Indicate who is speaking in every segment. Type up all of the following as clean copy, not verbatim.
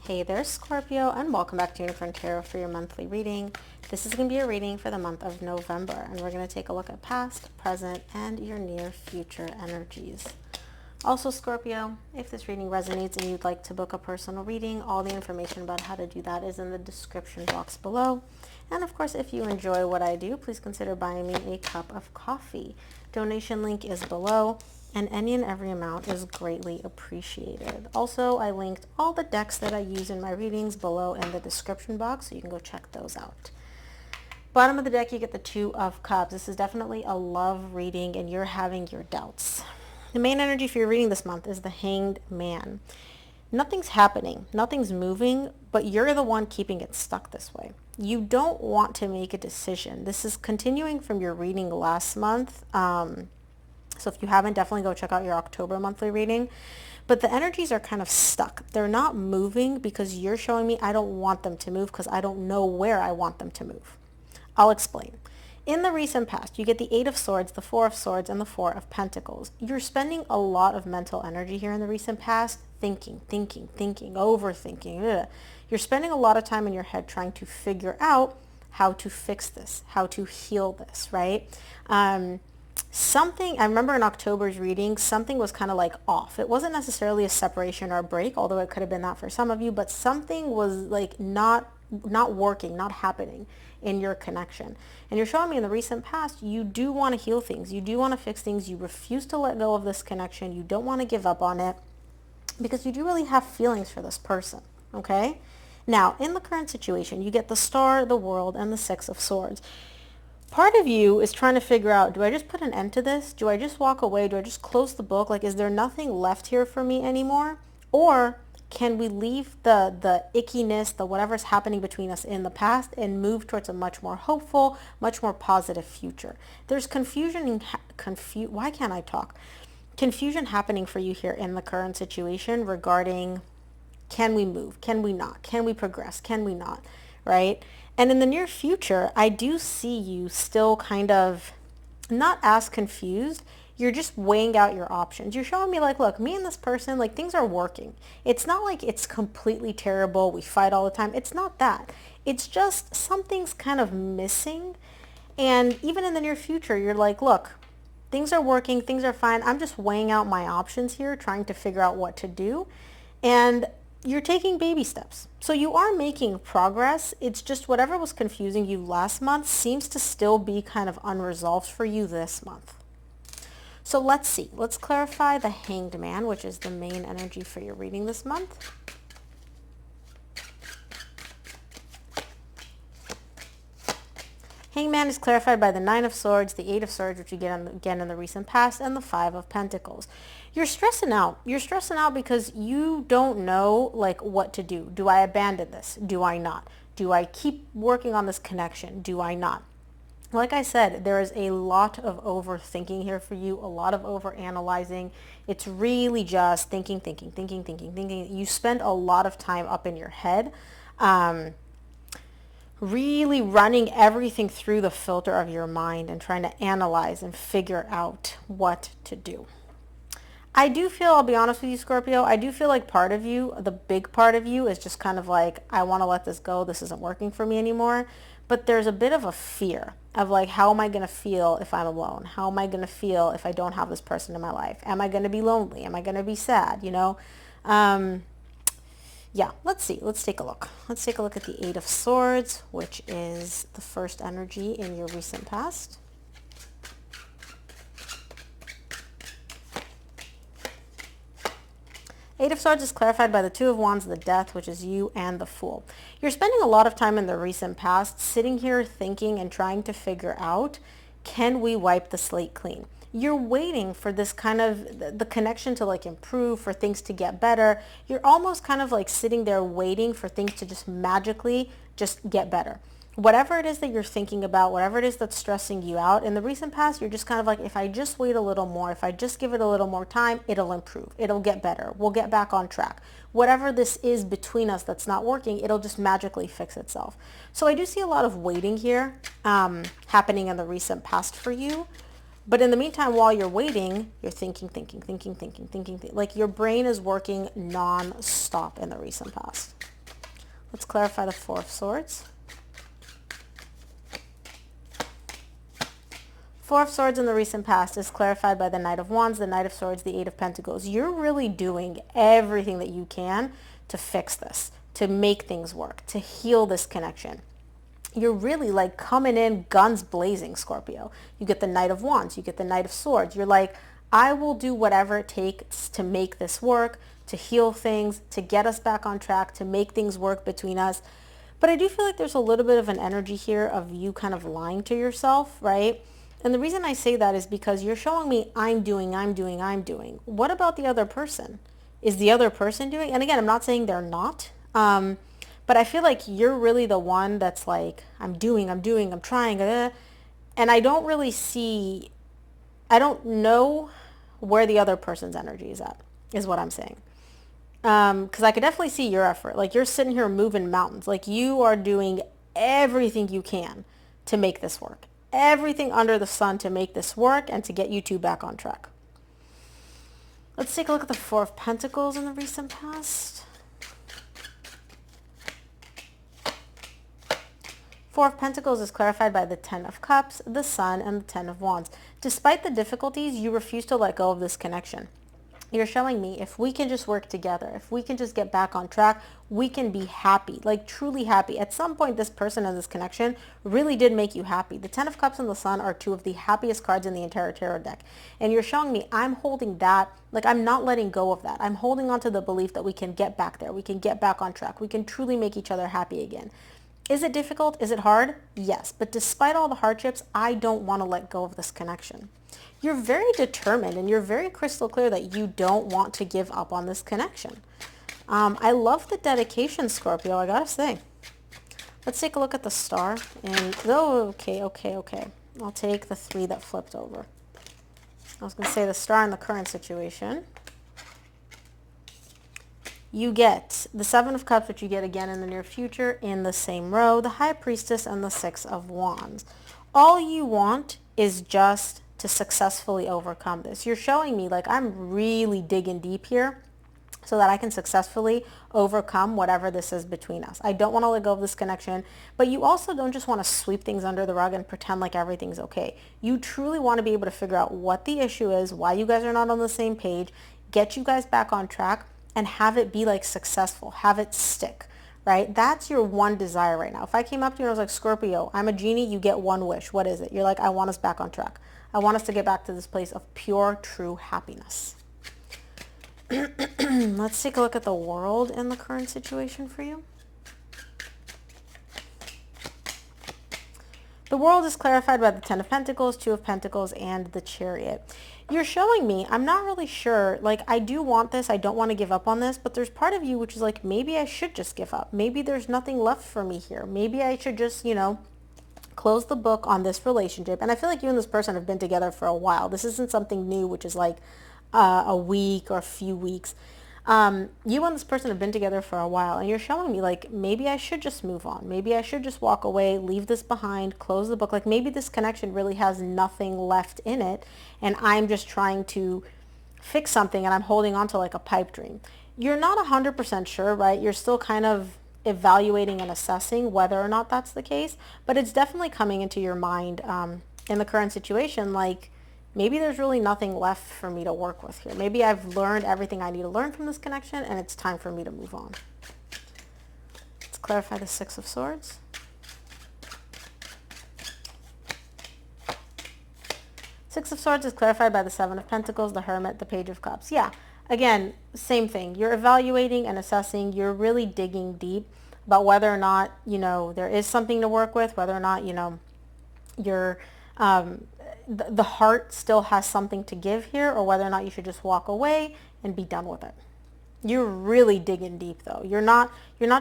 Speaker 1: Hey there, Scorpio, and welcome back to Unicorn Tarot for your monthly reading. This is going to be a reading for the month of November, and we're going to take a look at past, present, and your near future energies. Also, Scorpio, if this reading resonates and you'd like to book a personal reading, all the information about how to do that is in the description box below. And of course, if you enjoy what I do, please consider buying me a cup of coffee. Donation link is below, and any and every amount is greatly appreciated. Also, I linked all the decks that I use in my readings below in the description box, so you can go check those out. Bottom of the deck, you get the Two of Cups. This is definitely a love reading, and you're having your doubts. The main energy for your reading this month is the Hanged Man. Nothing's happening, nothing's moving, but you're the one keeping it stuck this way. You don't want to make a decision. This is continuing from your reading last month. So if you haven't, definitely go check out your October monthly reading. But the energies are kind of stuck. They're not moving because you're showing me I don't want them to move because I don't know where I want them to move. I'll explain. In the recent past, you get the Eight of Swords, the Four of Swords, and the Four of Pentacles. You're spending a lot of mental energy here in the recent past, thinking, overthinking. Ugh. You're spending a lot of time in your head trying to figure out how to fix this, how to heal this, right? I remember in October's reading, something was kind of like off. It wasn't necessarily a separation or a break, although it could have been that for some of you, but something was like not working, not happening in your connection. And you're showing me in the recent past, you do want to heal things. You do want to fix things. You refuse to let go of this connection. You don't want to give up on it because you do really have feelings for this person, okay? Now, in the current situation, you get the Star, the World, and the Six of Swords. Part of you is trying to figure out, do I just put an end to this? Do I just walk away? Do I just close the book? Like, is there nothing left here for me anymore? Or can we leave the ickiness, the whatever's happening between us in the past and move towards a much more hopeful, much more positive future? There's confusion why can't I talk? Confusion happening for you here in the current situation regarding, can we move? Can we not? Can we progress? Can we not? Right? And in the near future, I do see you still kind of not as confused. You're just weighing out your options. You're showing me like, look, me and this person, like things are working. It's not like it's completely terrible. We fight all the time. It's not that. It's just something's kind of missing. And even in the near future, you're like, look, things are working. Things are fine. I'm just weighing out my options here, trying to figure out what to do. And you're taking baby steps. So you are making progress. It's just whatever was confusing you last month seems to still be kind of unresolved for you this month. So let's see. Let's clarify the Hanged Man, which is the main energy for your reading this month. Hanged Man is clarified by the Nine of Swords, the Eight of Swords, which you get again in the recent past, and the Five of Pentacles. You're stressing out. You're stressing out because you don't know like what to do. Do I abandon this? Do I not? Do I keep working on this connection? Do I not? Like I said, there is a lot of overthinking here for you, a lot of overanalyzing. It's really just thinking. You spend a lot of time up in your head, really running everything through the filter of your mind and trying to analyze and figure out what to do. I do feel, I'll be honest with you, Scorpio, I do feel like part of you, the big part of you is just kind of like, I want to let this go. This isn't working for me anymore. But there's a bit of a fear of like, how am I going to feel if I'm alone? How am I going to feel if I don't have this person in my life? Am I going to be lonely? Am I going to be sad? You know? Yeah, let's see. Let's take a look. Let's take a look at the Eight of Swords, which is the first energy in your recent past. Eight of Swords is clarified by the Two of Wands, the Death, which is you, and the Fool. You're spending a lot of time in the recent past sitting here thinking and trying to figure out, can we wipe the slate clean? You're waiting for this kind of, the connection to like improve, for things to get better. You're almost kind of like sitting there waiting for things to just magically just get better. Whatever it is that you're thinking about, whatever it is that's stressing you out, in the recent past, you're just kind of like, if I just wait a little more, if I just give it a little more time, it'll improve. It'll get better. We'll get back on track. Whatever this is between us that's not working, it'll just magically fix itself. So I do see a lot of waiting here happening in the recent past for you. But in the meantime, while you're waiting, you're thinking. Like your brain is working non-stop in the recent past. Let's clarify the Four of Swords. Four of Swords in the recent past is clarified by the Knight of Wands, the Knight of Swords, the Eight of Pentacles. You're really doing everything that you can to fix this, to make things work, to heal this connection. You're really like coming in guns blazing, Scorpio. You get the Knight of Wands, you get the Knight of Swords. You're like, I will do whatever it takes to make this work, to heal things, to get us back on track, to make things work between us. But I do feel like there's a little bit of an energy here of you kind of lying to yourself, right? And the reason I say that is because you're showing me I'm doing. What about the other person? Is the other person doing? And again, I'm not saying they're not, but I feel like you're really the one that's like, I'm trying, and I don't really see, I don't know where the other person's energy is at, is what I'm saying. Because I could definitely see your effort. Like you're sitting here moving mountains. Like you are doing everything you can to make this work. Everything under the sun to make this work and to get you two back on track. Let's take a look at the Four of Pentacles in the recent past. Four of Pentacles is clarified by the Ten of Cups, the Sun, and the Ten of Wands. Despite the difficulties, you refuse to let go of this connection. You're showing me if we can just work together, if we can just get back on track, we can be happy, like truly happy. At some point, this person and this connection really did make you happy. The Ten of Cups and the Sun are two of the happiest cards in the entire tarot deck. And you're showing me I'm holding that, like I'm not letting go of that. I'm holding on to the belief that we can get back there. We can get back on track. We can truly make each other happy again. Is it difficult? Is it hard? Yes. But despite all the hardships, I don't want to let go of this connection. You're very determined and you're very crystal clear that you don't want to give up on this connection. I love the dedication, Scorpio, I gotta say. Let's take a look at the star. And okay. I'll take the 3 that flipped over. I was going to say the star in the current situation. You get the 7 of Cups, which you get again in the near future in the same row, the High Priestess, and the 6 of Wands. All you want is just to successfully overcome this. You're showing me like I'm really digging deep here so that I can successfully overcome whatever this is between us. I don't want to let go of this connection, but you also don't just want to sweep things under the rug and pretend like everything's okay. You truly want to be able to figure out what the issue is, why you guys are not on the same page, get you guys back on track, and have it be like successful, have it stick, right? That's your one desire right now. If I came up to you and I was like, Scorpio, I'm a genie, you get one wish. What is it? You're like, I want us back on track. I want us to get back to this place of pure, true happiness. Let's take a look at the world in the current situation for you. The world is clarified by the 10 of Pentacles, 2 of Pentacles, and the Chariot. You're showing me, I'm not really sure, like I do want this, I don't want to give up on this, but there's part of you which is like, maybe I should just give up. Maybe there's nothing left for me here. Maybe I should just, close the book on this relationship. And I feel like you and this person have been together for a while. This isn't something new, which is like a week or a few weeks. You and this person have been together for a while, and you're showing me like, maybe I should just move on. Maybe I should just walk away, leave this behind, close the book. Like maybe this connection really has nothing left in it, and I'm just trying to fix something, and I'm holding on to like a pipe dream. You're not 100% sure, right? You're still kind of evaluating and assessing whether or not that's the case, but it's definitely coming into your mind in the current situation, like maybe there's really nothing left for me to work with here. Maybe I've learned everything I need to learn from this connection and it's time for me to move on. Let's clarify the 6 of Swords. Six of Swords is clarified by the 7 of Pentacles, the Hermit, the Page of Cups. Yeah, again, same thing. You're evaluating and assessing. You're really digging deep about whether or not, there is something to work with, whether or not, you're, the heart still has something to give here, or whether or not you should just walk away and be done with it. You're really digging deep though. You're not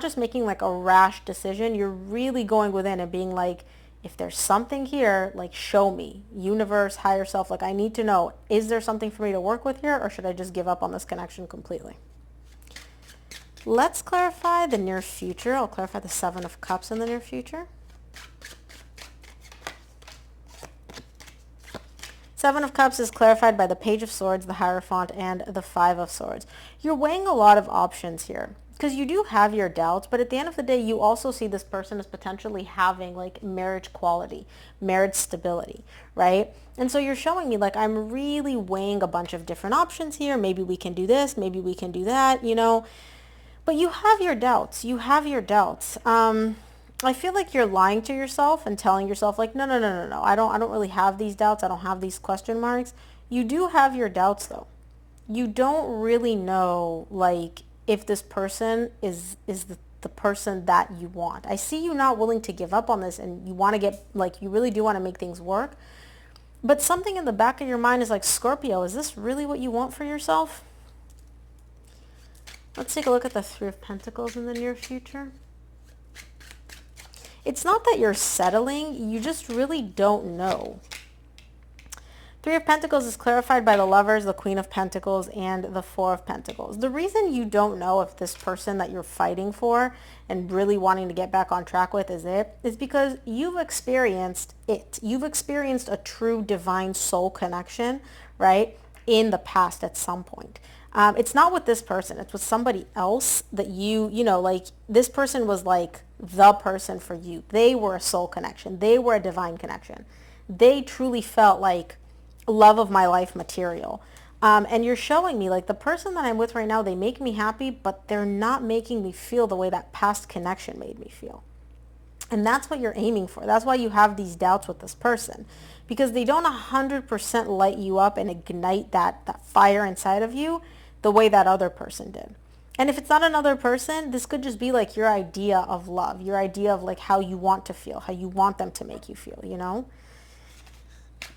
Speaker 1: just making like a rash decision. You're really going within and being like, if there's something here, like show me, universe, higher self, like I need to know, is there something for me to work with here, or should I just give up on this connection completely? Let's clarify the near future. I'll clarify the 7 of Cups in the near future. 7 of Cups is clarified by the Page of Swords, the Hierophant, and the 5 of Swords. You're weighing a lot of options here. because you do have your doubts, but at the end of the day, you also see this person as potentially having like marriage quality, marriage stability, right? And so you're showing me like I'm really weighing a bunch of different options here. Maybe we can do this, maybe we can do that, you know. But you have your doubts. You have your doubts. I feel like you're lying to yourself and telling yourself like, no, no, no, no, no. I don't really have these doubts. I don't have these question marks. You do have your doubts though. You don't really know like if this person is the person that you want. I see you not willing to give up on this and you want to get like you really do want to make things work. But something in the back of your mind is like, Scorpio, is this really what you want for yourself? Let's take a look at the Three of Pentacles in the near future. It's not that you're settling, you just really don't know. Three of Pentacles is clarified by the Lovers, the Queen of Pentacles, and the Four of Pentacles. The reason you don't know if this person that you're fighting for and really wanting to get back on track with is because you've experienced it. You've experienced a true divine soul connection, right, in the past at some point. It's not with this person. It's with somebody else that you know, like this person was like the person for you. They were a soul connection. They were a divine connection. They truly felt like love of my life material. And you're showing me like the person that I'm with right now, they make me happy, but they're not making me feel the way that past connection made me feel. And that's what you're aiming for. That's why you have these doubts with this person, because they don't 100% light you up and ignite that fire inside of you the way that other person did. And if it's not another person, this could just be like your idea of love, your idea of like how you want to feel, how you want them to make you feel, you know?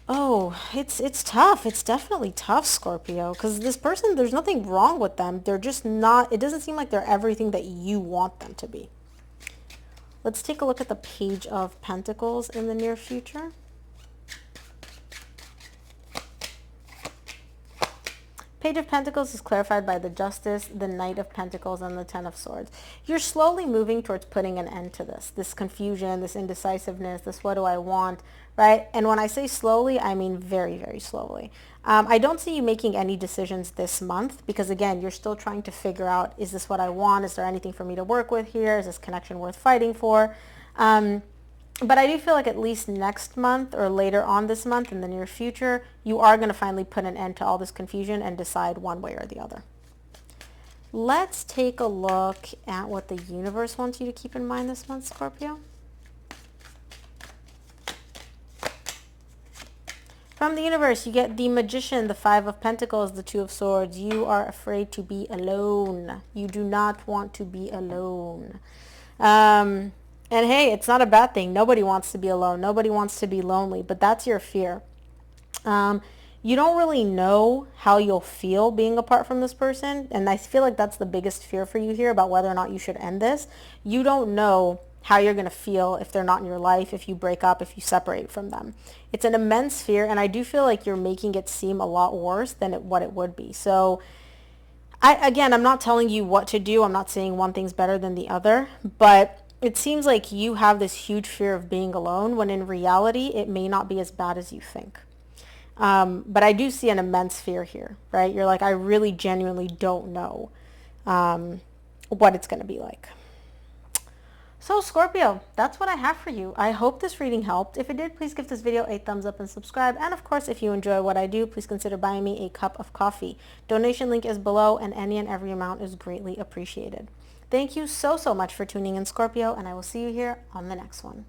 Speaker 1: Oh, it's tough. It's definitely tough, Scorpio, because this person, there's nothing wrong with them. They're just not, it doesn't seem like they're everything that you want them to be. Let's take a look at the Page of Pentacles in the near future. Page of Pentacles is clarified by the Justice, the Knight of Pentacles, and the Ten of Swords. You're slowly moving towards putting an end to this confusion, this indecisiveness, this what do I want, right? And when I say slowly, I mean very, very slowly. I don't see you making any decisions this month because, again, you're still trying to figure out, is this what I want? Is there anything for me to work with here? Is this connection worth fighting for? But I do feel like at least next month or later on this month in the near future, you are going to finally put an end to all this confusion and decide one way or the other. Let's take a look at what the universe wants you to keep in mind this month, Scorpio. From the universe, you get the Magician, the Five of Pentacles, the Two of Swords. You are afraid to be alone. You do not want to be alone. And hey, it's not a bad thing. Nobody wants to be alone. Nobody wants to be lonely, but that's your fear. You don't really know how you'll feel being apart from this person, and I feel like that's the biggest fear for you here about whether or not you should end this. You don't know how you're going to feel if they're not in your life, if you break up, if you separate from them. It's an immense fear, and I do feel like you're making it seem a lot worse than what it would be. So again, I'm not telling you what to do. I'm not saying one thing's better than the other, but it seems like you have this huge fear of being alone when in reality, it may not be as bad as you think. But I do see an immense fear here, right? You're like, I really genuinely don't know what it's going to be like. So Scorpio, that's what I have for you. I hope this reading helped. If it did, please give this video a thumbs up and subscribe. And of course, if you enjoy what I do, please consider buying me a cup of coffee. Donation link is below, and any and every amount is greatly appreciated. Thank you so much for tuning in, Scorpio, and I will see you here on the next one.